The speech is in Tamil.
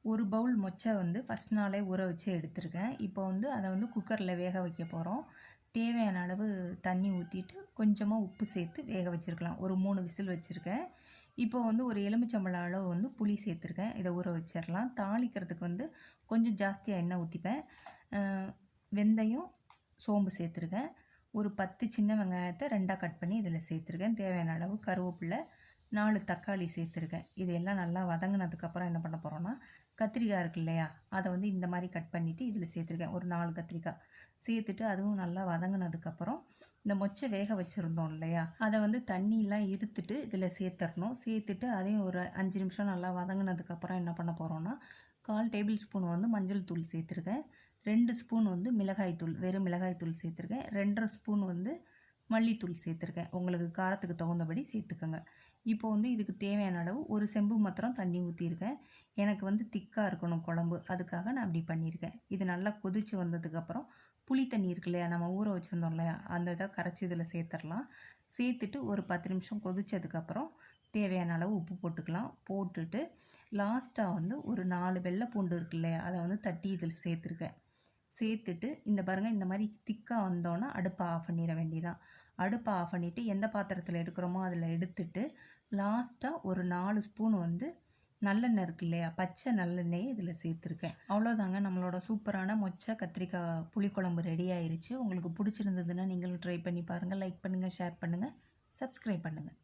ஒரு பவுல் மொச்சை வந்து ஃபஸ்ட் நாளே ஊற வச்சு எடுத்திருக்கேன். இப்போ வந்து அதை வந்து குக்கரில் வேக வைக்க போகிறோம். தேவையான அளவு தண்ணி ஊற்றிட்டு கொஞ்சமாக உப்பு சேர்த்து வேக வச்சுருக்கலாம். ஒரு 3 விசில் வச்சுருக்கேன். இப்போ வந்து ஒரு எலுமிச்சம்பழம் அளவு வந்து புளி சேர்த்துருக்கேன். இதை ஊற வச்சிடலாம். தாளிக்கிறதுக்கு வந்து கொஞ்சம் ஜாஸ்தியாக எண்ணெய் ஊற்றிப்பேன். வெந்தயம், சோம்பு சேர்த்துருக்கேன். ஒரு 10 சின்ன வெங்காயத்தை 2ஆக கட் பண்ணி இதில் சேர்த்துருக்கேன். தேவையான அளவு கருவேப்பிலை, 4 தக்காளி சேர்த்துருக்கேன். இது எல்லாம் நல்லா வதங்கினதுக்கப்புறம் என்ன பண்ண போகிறோன்னா, கத்திரிக்காய் இருக்கு இல்லையா, அதை வந்து இந்த மாதிரி கட் பண்ணிவிட்டு இதில் சேர்த்துருக்கேன். ஒரு 4 கத்திரிக்காய் சேர்த்துட்டு அதுவும் நல்லா வதங்கினதுக்கப்புறம் இந்த மொச்சை வேக வச்சுருந்தோம் இல்லையா, அதை வந்து தண்ணியெலாம் இருத்துட்டு இதில் சேர்த்துடணும். சேர்த்துட்டு அதையும் ஒரு 5 நிமிஷம் நல்லா வதங்கினதுக்கப்புறம் என்ன பண்ண போகிறோன்னா, 1/4 டேபிள் ஸ்பூன் வந்து மஞ்சள் தூள் சேர்த்துருக்கேன். 2 ஸ்பூன் வந்து மிளகாய்த்தூள், வெறும் மிளகாய்த்தூள் சேர்த்துருக்கேன். 2½ ஸ்பூன் வந்து மல்லித்தூள் சேர்த்துருக்கேன். உங்களுக்கு காரத்துக்கு தகுந்தபடி சேர்த்துக்கோங்க. இப்போ வந்து இதுக்கு தேவையான அளவு ஒரு செம்பு மாத்திரம் தண்ணி ஊற்றிருக்கேன். எனக்கு வந்து திக்காக இருக்கணும் குழம்பு, அதுக்காக நான் அப்படி பண்ணியிருக்கேன். இது நல்லா கொதித்து வந்ததுக்கப்புறம் புளி தண்ணி இருக்கு இல்லையா, நம்ம ஊற வச்சுருந்தோம் இல்லையா, அந்த இதை கரைச்சி இதில் சேர்த்துடலாம். சேர்த்துட்டு ஒரு 10 நிமிஷம் கொதித்ததுக்கப்புறம் தேவையான அளவு உப்பு போட்டுக்கலாம். போட்டுட்டு லாஸ்ட்டாக வந்து ஒரு 4 வெள்ளை பூண்டு இருக்கு இல்லையா, அதை வந்து தட்டி இதில் சேர்த்துருக்கேன். சேர்த்துட்டு இந்த பாருங்கள், இந்த மாதிரி திக்காக வந்தோன்னா அடுப்பை ஆஃப் பண்ணிட வேண்டியதான். அடுப்பை ஆஃப் பண்ணிவிட்டு எந்த பாத்திரத்தில் எடுக்கிறோமோ அதில் எடுத்துட்டு லாஸ்ட்டாக ஒரு 4 ஸ்பூன் வந்து நல்லெண்ணெய் இருக்கு இல்லையா, பச்சை நல்லெண்ணெய் இதில் சேர்த்துருக்கேன். அவ்வளோதாங்க, நம்மளோட சூப்பரான மொச்சை கத்திரிக்காய் புளிக்குழம்பு ரெடி ஆயிடுச்சு. உங்களுக்கு பிடிச்சிருந்ததுன்னா நீங்களும் ட்ரை பண்ணி பாருங்கள். லைக் பண்ணுங்கள், ஷேர் பண்ணுங்கள், சப்ஸ்கிரைப் பண்ணுங்கள்.